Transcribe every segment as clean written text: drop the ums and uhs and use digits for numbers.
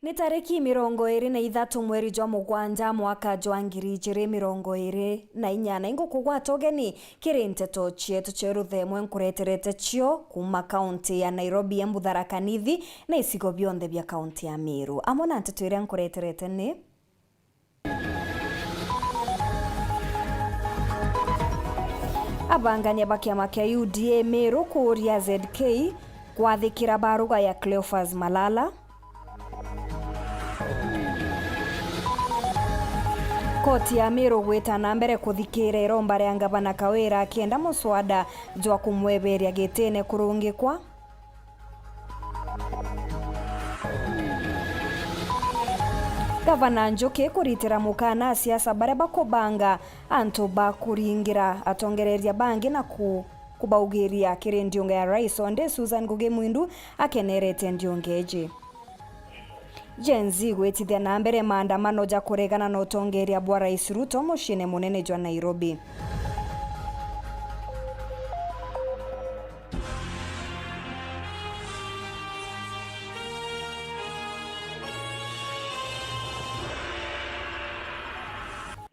Ni tariki 23 mweri jwa mugwanja mwaka jwa 2024 ingukugwata ugeni kiri nteto chietu cheru themwe nkureterete chio kuma kaunti ya Nairobi ya Tharaka Nithi na isigo bionthe bia kaunti ya Meru. Amona nteto iria nkureterete ni abangania ba kiama kia UDA Meru kuria ZK kwathikira baruga ya Cleophas Malala. Koti ya Meru gweta na mbere kuthikira iromba ria Gavana Kawira akienda muswada jwa kumweberia gitene kurungikwa. Gavana Njoki kuritira mukana siasa baria bakubanga antu bakuringira atongereria bangi na kubaugiria kiri ndionge ya Rais Onde Susan Ngugi Mwindu akenerete ndiongeji. Gen Z gwetithia na mbere maandamano ja kuregana na utongeria bwa Rais Ruto mucine munene jwa Nairobi.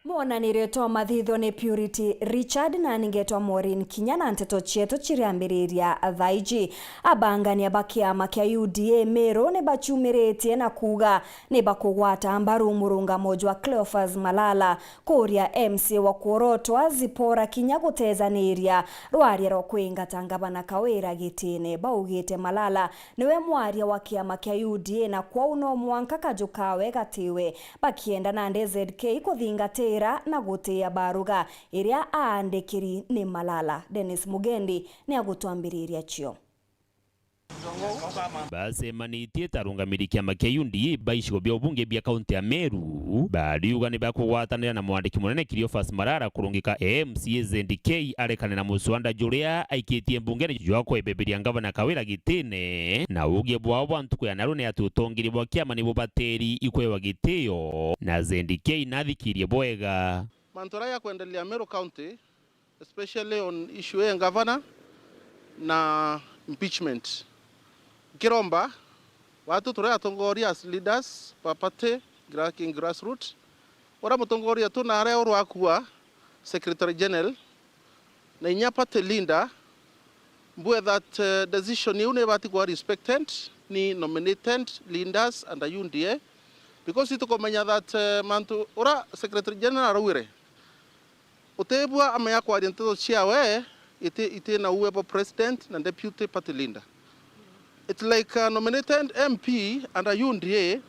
Mwonanire to mathitho ni Purity Richard na ningetwa Maureen Kinya na nteto chietu chiriambiriria thaiji. Abangania ba kiama kia UDA Meru ni bachumiretie na kuga ni bakugwata mbaru murungamo jwa Cleophas Malala kuria MC wa Kurotwa Zipora Kinya gutezaniria rwaria ro kwingata Gavana Kawira gitine baugite Malala niwe mwaria wa kiama kia UDA na kwa uno mwanka kajukawe gatiwe bakienda na ZK kuthingatira na gutia baruga iria aandikiri ni Malala. Dennis Mugendi ni agutwambiriria chio. Basemanitie tarungamiri kiama kia UDA baishigo bia ubunge bia kaunti ya Meru bariuga ni bakugwatanira na mwandiki munene Cleophas Malala kurungika MCA ZK arekane na muswanda juria aikitie mbungeni jwa kwebeberia Gavana Kawira gitine na ugie bwa bantu kwa narone atutongiri bwa kiama ni bubateri ikwewa gitio na ZK nathikirie bwega mantora ya kuendelea Meru County especially on issue ya governor na impeachment. Kiromba watu turea tongoria as leaders papate graking grassroots ora mutongoria tu na are oro akua secretary general na inyapate linda mbue that decision ni une bati kwa respected ni nominated leaders and UDA because it komenya that mantu ora secretary general arawire utebwa amaya kwa identity chiawe ite na uwepo president na deputy party leader. It's like a nominated MP and a UDA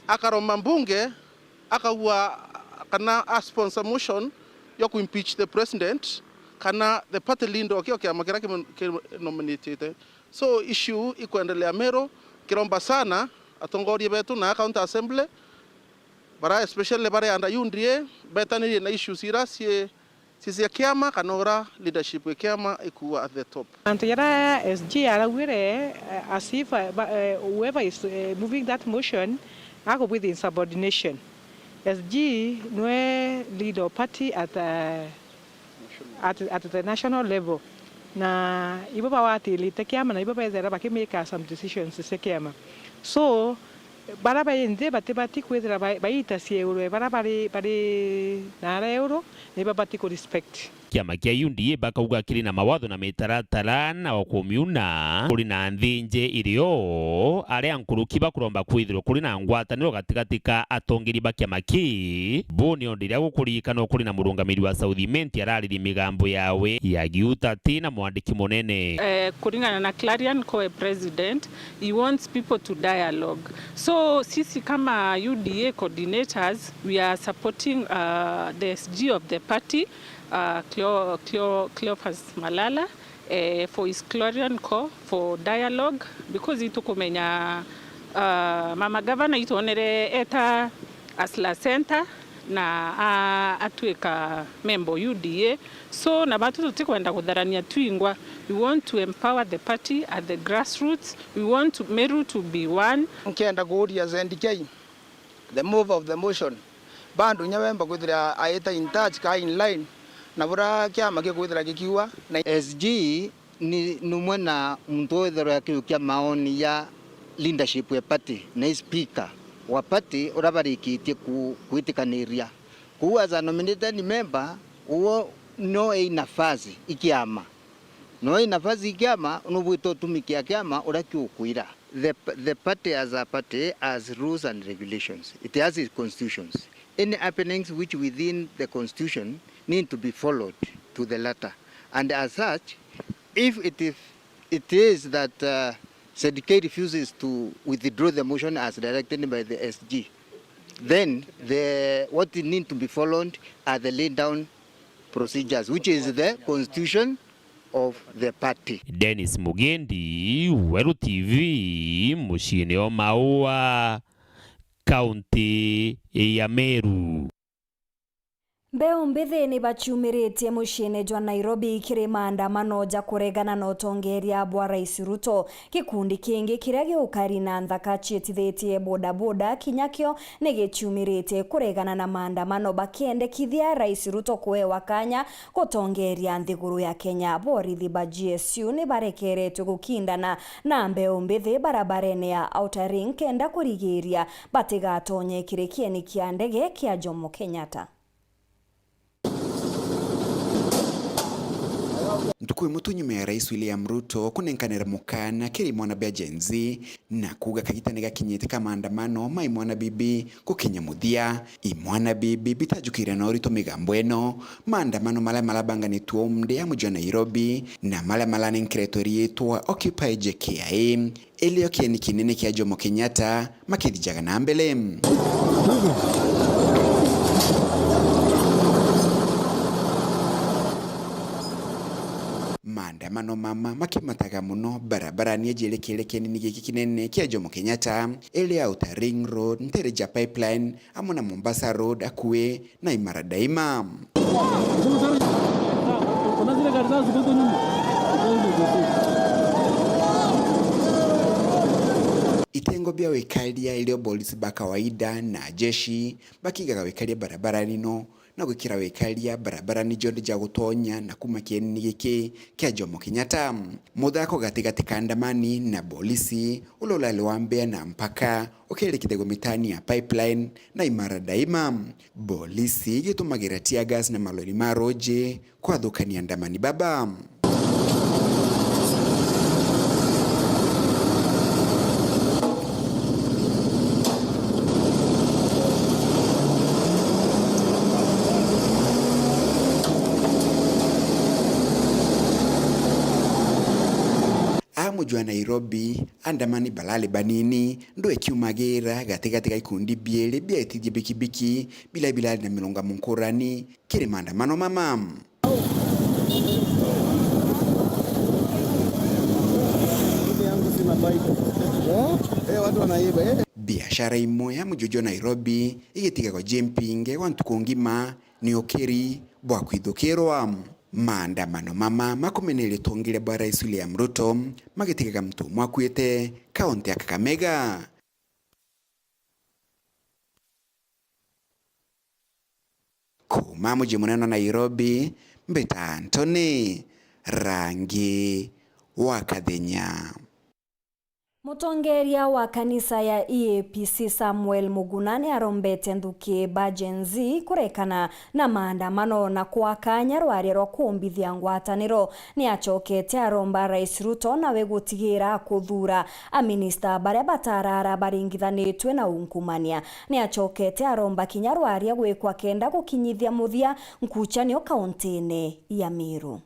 akaroma mbunge akawa kana a sponsor motion ya impeach the president kana the party leader okay makira nominated. So issue ikuendelea Meru kiromba sana atongoria betu na county assembly bara especially bara and UDA betani na issue sirasi sisi ya kiama kanora leadership ya kiama ikuwa at the top. Antara SG alawire as if whoever is moving that motion ako with insubordination. SG nwe leader party at the national level. Na ibaba wati lite kiama na ibaba ezera bakimeka some decisions se kiama. So baraba yende batebati kwezera bayita sieuro barabari na euro ne babati ko respect kiama kia UDA bakauga kiri na mawatho na mitaratara na wakumiuna kuri na nthinje irio aria nkuruki bakuromba kwithirwo kuri na ngwataniro gatigatika atongeri ba kiama ki boni ondiria gukurikana kuri na murungamiri wa Southiment arariri migambo yawe ya giuta tina mwandiki munene kuringana na Clarion co-president he wants people to dialogue. So sisi kama UDA coordinators we are supporting the SG of the party Cleophas Malala for his Clarion call for dialogue because itukumenya mama governor ituonere eta Asla Center na atweka member UDA so na batu tutikwenda kudharania twingwa. We want to empower the party at the grassroots. We want to Meru to be one. Nkenda kuria ZK the move of the motion bandu nyawemba kuthira aita in touch ka in line na bura kiama gikuithira gikiwa na SG ni numwe na mtu wethero ya maoni ya leadership ya party na speaker wa party urabarikitie kuitikaniria ku as a nominated member uo no nafasi ikiama unubwito tumikia kiama urakiukwira. The party as a party has rules and regulations. It has its constitutions. Any happenings which within the constitution need to be followed to the letter. And as such, if it is that SEDK refuses to withdraw the motion as directed by the SG, then what need to be followed are the laid down procedures, which is the constitution of the party. Dennis Mugendi, Weru TV, muciini o Maua, kaunti ya Meru. Mbeu mbithi ni baciumiritie muciini jwa Nairobi kiri maandamano ja kuregana na utongeria bwa Rais Ruto. Gikundi kingi kiria giukari na nthaka cietithetie bodaboda kinyakio ni giciumiritie kuregana na maandamano bakiendekithia Rais Ruto kuewa kanya gutongeria nthiguru ya Kenya. Borithi ba GSU ni barekeretwe gukindana na mbeu mbithi barabarene ya Outer Ring kenda kurigiria batigatonye kirikieni kia ndege kia Jomo Kenyatta. Ntukui mutunyume ya Rais William Ruto kunenkanira mukana kiri mwana bya Gen Z na kuga kagitanega kinyete kama maandamano mai mwana bibi kukinya muthia imwana bibi bitajukira na orito migambo eno maandamano mala bangani tuomde ya mujwa Nairobi na mala nkretori yetu Occupy JKIA elio kieni kinene kia Jomo Kenyatta makidhijaga na mbele. Maandamano mama makimataga muno barabarani ejerekerekeni nigiki kinene kia Jomo Kenyatta ele Outer Ring Road Ntereja Pipeline amona Mombasa Road akue na Imara Daima. Itengo bya wekalia ilio polisi ba kawaida na jeshi bakiga wekalia barabarani no na gwikira wekalia barabarani jonde ja gutonya na kumakieni nigiki kia Jomo Kenyatta. Muthako gatigati kandamani na polisi ulolale wambea na mpaka ukelekithego mitani ya Pipeline na Imara Daima. Polisi gitumagira tear gas na malori maroje kwa thukania ndamani baba. Mujwa Nairobi andamani balale banini ndo ekiumagira gategatiga ikundi biele bia etije bikibiki bila na milonga munkurani kiri maandamano mama. Biashara imwe ya mujojo Nairobi igitiga kwa jempinge wantu ngima ni okeri bwa kwithukirwa. Maandamano mama makumenele tongile bwa Rais William Ruto magitiga mtu mwakwete kaunti ya Kakamega. Kuma mji munene Nairobi, Mbeta Anthony, Rangi wa Kathenya. Mutongeria wa kanisa ya EAPC Samuel Mugunani arombete nthuki ba Gen Z kurekana na maandamano na kwakanya rwarero kumbithia ngwataniro. Ni achokete aromba Rais Ruto na wegutigira kuthura a minister baria batarara baringithanitwe na ungumania. Ni achokete aromba kinyarwaria gwikwa kenda gukinyithia muthia nkuchanio kauntini ya Meru.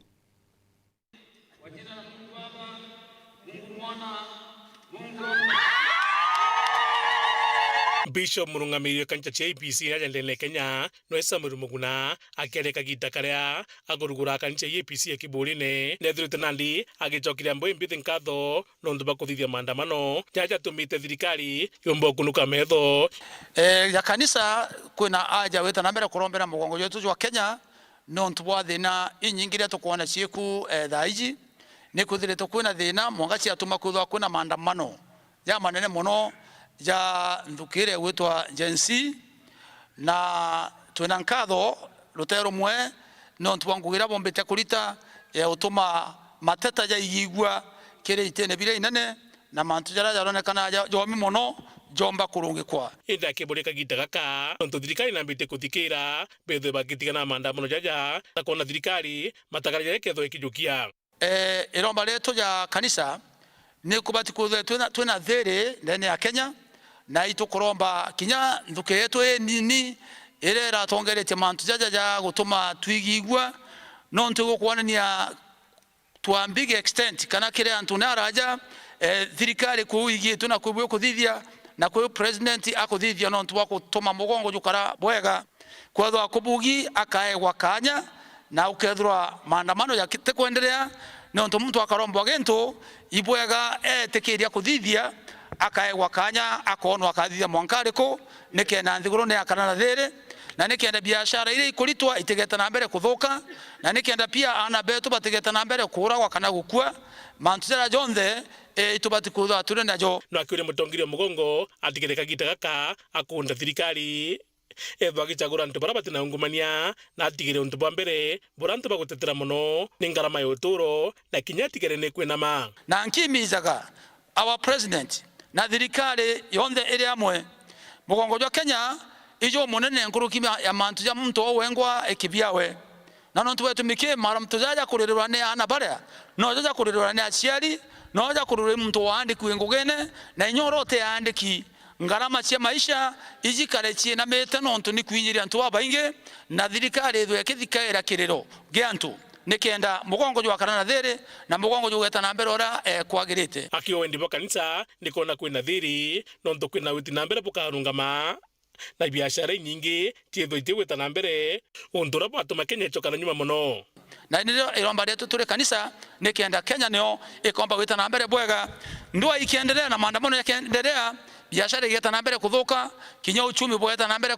Bishop Murungamiri kancha cha APC na jandele Kenya no Samuel Muguna akereka gita karia agurugura kancha APC ya Kiburine nethirite nandi agicokira mbo imbite nkatho nondu bakuthithia maandamano jaja tumite thirikari yombo kunuka metho ya kanisa kwina aja weta na mbere kurombera mugongo yetu wa Kenya nontu bwa thina inyingiria tukuona cieku thaiji ni kuthirite kwina thina mwangaci atuma kuthwa kwina maandamano ya manene muno ja ndukire wetwa Gen Z na twena nkatho rutero mwe no ntwangugira bombete kurita utuma mateta ja igigwa kire itene bire inene na mantu jara jaronekana jomi mono jomba kurungikwa enda kibole kagita gaka onto thirikari na mbite kuthikira bethe bagitigana maandamano jaja na kuona thirikari matagarire ketho ikijukia iromba letu ya kanisa ni kubati kuthe twina thiri ndani ya Kenya na itukuromba kinya nthuke yetu nini ire ratongerete mantu jaja gutuma twigigwa no ntugukwonania to a big extent kana kire antu naraja thirikari kuigitu na kubwe kuthithia na kwa president akuthithia no ntu gutuma mugongo jukara bwega kwethwa kubugi akaegwa kanya na ukethwa maandamano ya kite kuendelea no ntu mtu akaromba gento ibwega tekeria kuthithia akaegwa kanya akonwa akathithia mwankariko nikena nthiguru ne akana thire na nikenda biashara ile ikulitwa itegeta na mbere kuthuka na nikenda pia ana betu bategeta na mbere kuragwa kana gukua mantira jonthe itubati kutha tune najo no akire mutongire mugongo atigere kagita gaka akunda thirikari ethwa gichagura ntu barabati na ungumania na atigire untu bwa mbere burantu bagutetera muno ni ngarama ya uturo na kinya tigere ne kwinama na nkimizaga our president na thirikari yonthe iri amwe mugongo jwa Kenya ijo munene nkuruki ya mantu ya mtu wengwa ekibiawe na no tuwe tumike mara mtu jaja kurirwa ne ana bara no jaja kurirwa ne aciari no jaja kurirwa mtu waandi kuingugene na inyorote andiki ngarama cia maisha ijikare cie na meta no ntu ni kwinyiria ntu abainge na thirikari thwe kithikaira kiriro giantu nikenda mugongo jwa karana thiri na mugongo jwa geta na mbere ora kwagirite akio wendi bo kanisa nikona kwina thiri no ntu kwina witi na mbere bukarungama na biashara nyingi tietho itiweta na mbere undura batuma Kenya chokana nyuma muno na ndio iromba letu tule kanisa nikienda Kenya nio ikomba wita na mbere bwega ndoa ikiendelea na maandamano yakiendelea biashara igeta na mbere kuthuka kinya uchumi bweta na mbere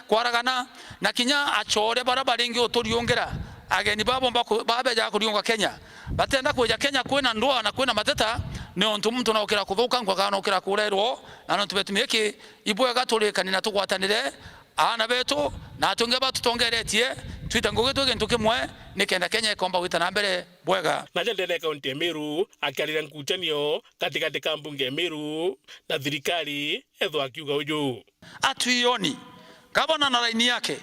kwaragana na kinya achore barabara ingi uturiongera ageni babo babe ja kuriunga Kenya batenda kuja Kenya kwena ndoa na kwena mateta no ntu na ukira kuthuka ngwa kana ukira kurerwo na no tubetumike ibwega tulikani na tugwatanire ana betu na tunge batutongeretie twita ngugitu kintu kimwe nikenda Kenya ikomba wita na mbere bwega na jendele kaunti ya Meru akiarira nkutanio katikati ka mbunge ya Meru na thirikari ethwa akiuga uju atuioni gavana na laini yake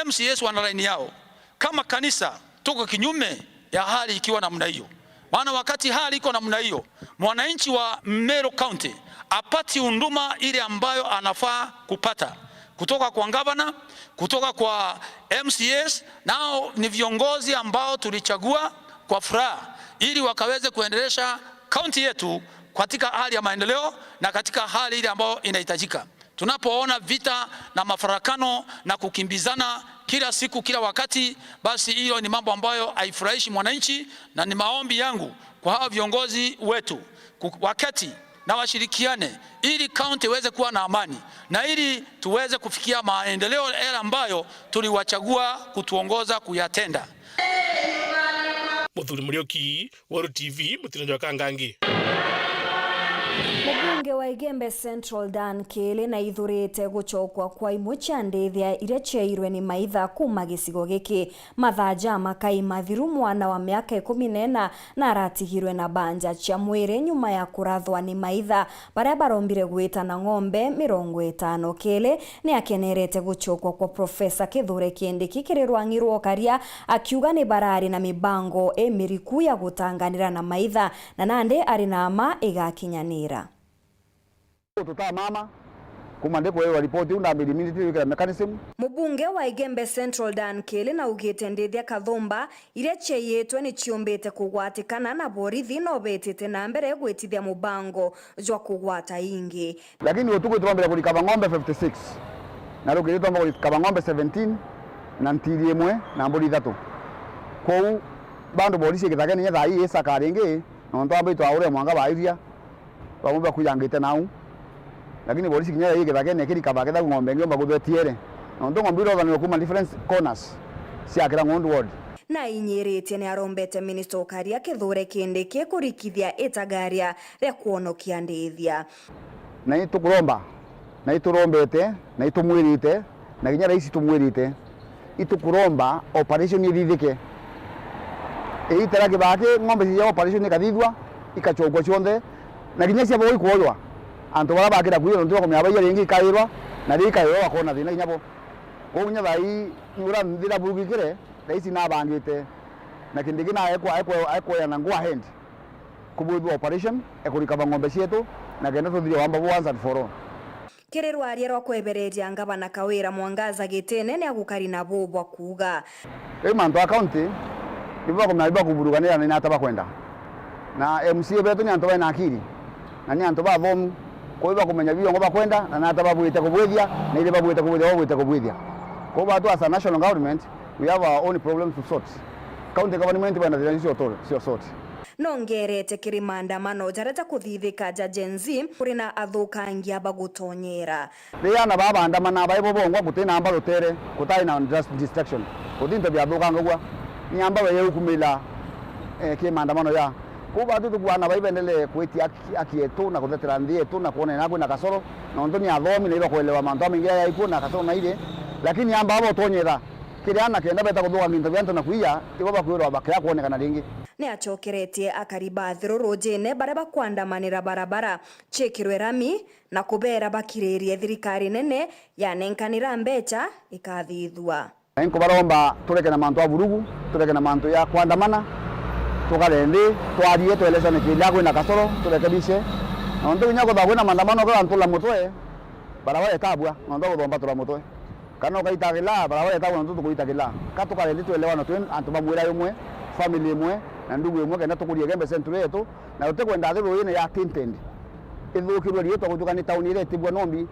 MCS wana laini yao kama kanisa tuko kinyume ya hali ikiwa namna hiyo maana wakati hali iko namna hiyo mwananchi wa Meru County apati unduma ile ambayo anafaa kupata kutoka kwa gavana kutoka kwa MCS nao ni viongozi ambao tulichagua kwa furaha ili wakaweze kuendelesha county yetu katika hali ya maendeleo na katika hali ile ambayo inahitajika. Tunapoona vita na mafarakano na kukimbizana kila siku kila wakati, basi hilo ni mambo ambayo haifurahishi mwananchi, na ni maombi yangu kwa hao viongozi wetu wakati na washirikiane ili county iweze kuwa na amani na ili tuweze kufikia maendeleo yale ambayo tuliwachagua kutuongoza kuyatenda. Muthuri Murioki, Waru TV, Mutino wa Kangangi. Mbunge wa Igembe Central Dan Kele na ithurite guchokwa kwa imwe cia ndithia iria ciairwe ni maitha kuma gicigo giki mathaja makai mathiru mwana wa miaka 14 na aratigirwe na banja cia mwire nyuma ya kurathwa ni maitha baria barombire gwita na ng'ombe 50. Kele ni akenerete guchokwa kwa Profesa Kithure Kindiki kirirwangirwo karia akiuga ni barari na mibango emiriku ya gutanganira na maitha na nande ari na ama igakinyanira tuta mama kumandeko wewe ripoti una military mechanism. Mubunge wa Igembe Central Dan Kele na ugite ndithia kathumba iria cieyetwe ni ciombete kugwatikana na borithi no betete na mbere gwitithia mubango jwa kugwata ingi, lakini utuko tuambira kulikaba ng'ombe 56 na rugiri tuamba kulikaba ng'ombe 17 na ntiri imwe na mburi 3 kou bandu polisi githageni nya thai isakaringi no ntwamba itwaure mwanga bairia bamwe kuyangite nau, lakini polisi kinya hii githageni kiri kabagetha ng'ombe ngiomba guthetiere no ndo ng'ombe ro thani kuma different corners cia kira ng'ondu ward na inyirite ni arombete minister Ukaria Kithure Kindiki kurikithia itagaria ria kuonokia ndithia na itukuromba na iturombete na itumwirite na kinya raisi tumwirite itukuromba operation ithithike itera kibake ng'ombe cia operation ikathithwa ikachokwa cionthe na kinya cia boi kuoywa antu bara bakira kuyo ntu ko myabaye ringi kairwa na ri kairwa akona thina nyabo ko nya thai nyura ndira bugikire thaisi na bangite na kindigi na eko ya na ngwa hand kubudu operation ekurikaba ng'ombe cietu na kenda tuthire wamba once and for all. Kirerwa rierwa kwebereria ngavana Kawira Mwangaza Gitene ne agukari na bobwa kuga mantu akaunti iba kumnaiba kuburuganira ni nataba kwenda na MCA betu ni antu baina akiri na ni antu ba thomu ko iba kumenya biyo ngoba kwenda na nataba bwite kubwithia na ile babwite kubwithia ko batu as a national government we have our own problems to sort. County government bana sio sort nongerete kiri maandamano jareta kuthithika jajenzi kuri na athukangia bagutonyera riana baba andamana baibo bongwa gutina amba rutere kutai na just distraction kutinta bya thukanga gwa ni amba we ukumila ki maandamano ya kuba tu bwana baibendele kwiti akietu na kuthetera ndie tu na kuona nako na kasoro na ndo ni athomi na iba kuelewa manto mingi ya iku na kasoro na ile lakini amba abo tonyera kiriana kenda beta kuthuka minto byanto na kuia ibo bakwirwa bakya kuonekana ringi ne acokeretie akariba thirurujine bare bakwandamanira barabara chekirwe rami na kubera bakiririe thirikari nene yanenkanira mbecha ikathithua enko baromba tureke na manto aburugu tureke na manto ya kwandamana tukarende twarie twelesane kila kwina kasoro turekebishe na ndo nyako da kwina maandamano kwa antula mutwe barabara etabwa ndo kuthomba tula mutwe kana kaitagila barabara etabwa ndo tukuitagila katukarende twelewana twen antuma mwira yomwe family imwe na ndugu imwe kenda tukurie gembe century yetu na utekwenda thiru ine ya Tinted ithukirwe rieto gutuka ni tauni ile tibwa nombi.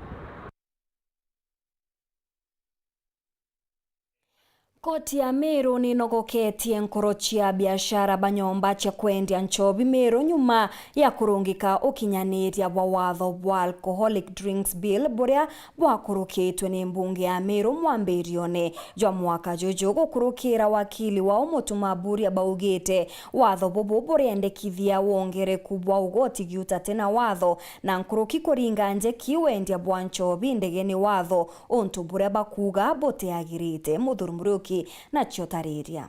Koti ya Meru ninogoketie nkoro cia biashara banyomba cia kwendia nchobi Meru nyuma ya kurungika ukinyaniria wa watho bwa Alcoholic Drinks Bill buria bwakurukitwe ni mbunge ya Meru mwambirione jwa mwaka juju gukurukira wakili wa Mutuma baugite watho bubu buriendekithia wongereku bwa ugoti giuta tena watho na nkuruki kuringa nje kiwendia bwa nchobi ndegeni watho untu buria bakuga boteagirite muthurumuruki na chiotariria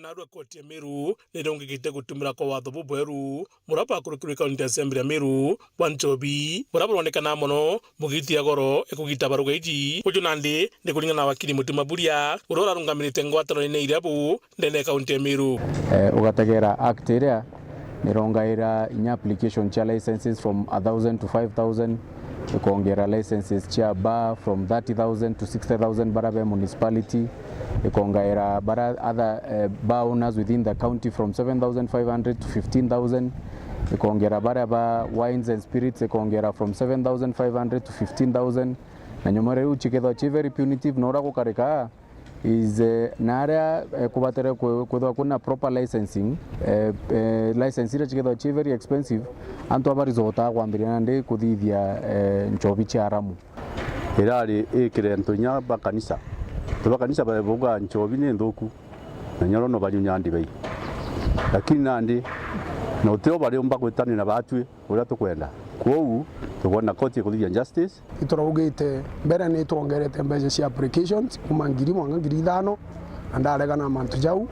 narua koti ya Meru nirongekite gutumira kwa watho bubweru murapa kurukiri county assembly ya Meru wanchobi murapa onekana mono mugitia goro ekugita barugeiji ujunandi ni kuringana wakili Mutuma urora rungamirite ngwatano ine irabu ndene county ya Meru ugategera act iria nirongaira inya application cha licenses from 1000 to 5000 ikongera licenses cha bar from 30,000 to 60,000 barabe municipality ikongera bara other bar owners within the county from 7,500 to 15,000 ikongera bara wines and spirits ikongera from 7,500 to 15,000 na nyomore uchiketho chi very punitive nora kukarika is narea kubatere kwethwa kuna proper licensing license ira chiketho chi very expensive antu abarizota kwambiria ndi kuthithia nchobi cha haramu irari ikirento nya bakanisa tubakanisa bavuga nchobi ni nthuku na nyorono bali nyandi bai lakini nandi no teo bali umba kwetani na batwe uria tukwenda kwou tubona koti kuthithia justice iturugite mbere ni tuongerete mbeca cia applications kuma 5,000 andaregana mantu jau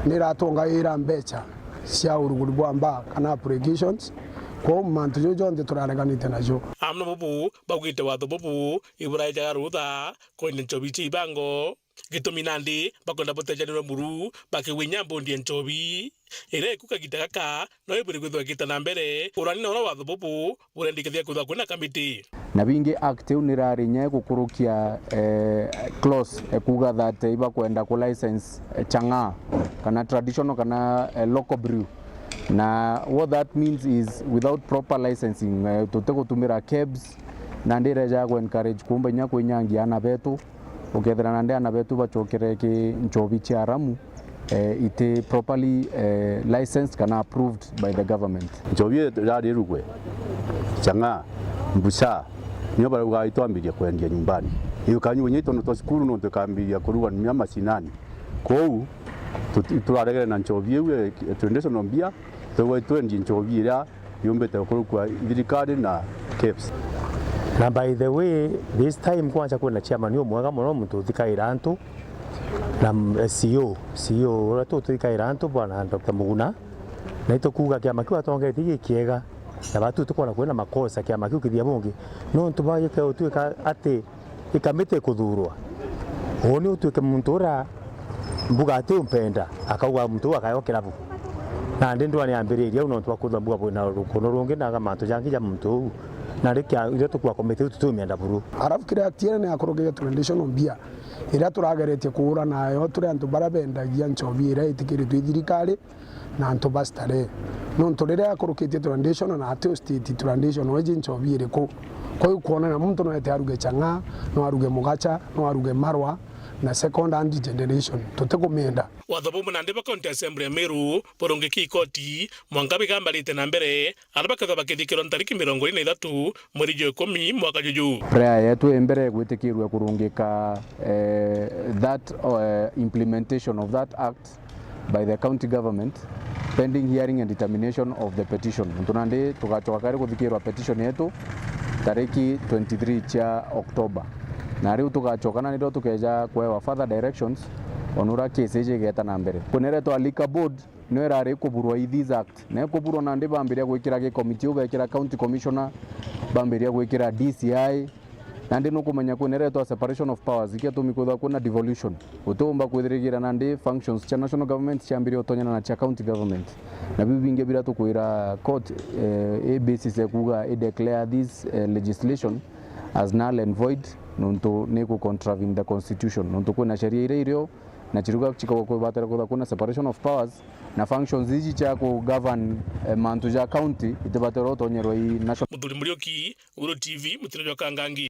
niratongaira mbeca cia uruguri bwa mba kana applications ko mantu jo jonde turareganite najo amno bubu bagwite watho bubu iburaja rutha ko nchobi chi bango gitumi nandi bakonda botejanira muru bakiwinya bondi nchobi ire kukagita kaka no iburi gwithwa kitana mbere urani na watho bubu urendikithia kuthwa kuna kamiti na bingi act unirarinya gukurukia clause kuga that iba kwenda ku license changa kana traditional kana local brew na what that means is without proper licensing tutekutumira kebs na ndireja ku encourage kumba nya kwenyangia na betu ukethera na ndana betu bachokere ki nchobi cha haramu it properly licensed kana approved by the government nchobi rari rugwe changa mbusa nyo bara ugaitwambiria kwendia nyumbani iyo kanyu nyito no toskuru no tukambiria kuruga ni masinani kou turaregere na nchobi ewe tuendesha nombia tuwe twendi nchobi ira yombete kurukwa thirikari na KEBS. Na by the way this time kwanza kuna chairman yo mwega muno muntu thikaira antu na CEO ora tu thikaira antu bwana Dr. Muguna na ito kuga kiama kiwa tongetie kiega na batu tukona kwena makosa kia makiu kithia bungi no ntubaye ka utuika ati ikamite kuthurwa oni utuike muntu ura mbuga ati umpenda akauga muntu akayokera bu na ndindwa ni ambiriria uno twakutha mbuga bwina rukono rungi na gamantu jangija muntu na rikia ile tukwa komite tutumienda buru arafu kira tiene ne akorogeya traditional bia ira turageretie kuura nayo turi antu barabendagia nchovira itikiri twithirikari na antu bastare no ntorere akoroketie traditional na ateo state traditional weje nchovire ko kuona na muntu no ete aruge changa no aruge mugacha no aruge marwa na second hand generation tutekumenda watho bomu na ndeba county assembly ya Meru porongeki ikoti mwangabe gambalite na mbere arabakatha bakithikiro ntariki 23 mweri wa 10 mwaka juju prayer yetu embere gwitikirwe kurungika that implementation of that act by the county government pending hearing and determination of the petition tunande tugachoka kare kuthikirwa petition yetu tariki 23 cha October na riu tugachokana nindo tukeja kwewa further directions onura case igeta na mbere kunere to alika board no erare kuburwa this act na kuburwa na ndi bambiria gwikira ge committee ubekira county commissioner bambiria gwikira DCI na ndi no kumenya kunere to separation of powers ikiatumikutha kuna devolution utumba kwithirigira na ndi functions cha national government chambiria utonyana na cha county government na bibinge bila tukwira court a basis ekuga declare this legislation as null and void nuntu niku contravene the constitution nuntu kuna sheria ile irio na chiruga chiko kwa batara kuna separation of powers na functions hizi cha ku govern mantu ja county itabatero tonyero i national Muthuri Murioki Uru TV mutino Kangangi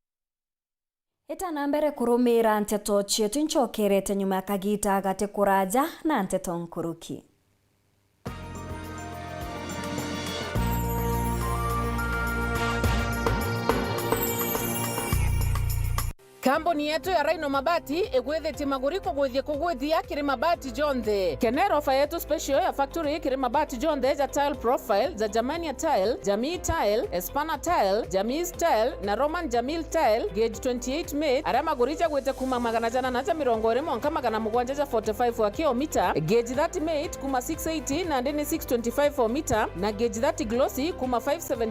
Itana mbere kurumira nteto chietu nchokerete nyuma ya kagita gate kuraja na nteto nkuruki. Kambuni yetu ya Rhino Mabati egwethete maguriko kugwithia kiri mabati jonthe. Kenero ofa yetu special ya factory kiri mabati jonthe ja tile profile za Germania tile, Jamii tile, Espana tile, Jamii tile na Roman Jamil tile gauge 28 made ara magurija gwete kuma magana jana na 120 mwanka magana mugwanja ja 45 wa kilomita gauge 30 made kuma 680 na ndeni 625 for meter na gauge 30 glossy kuma 570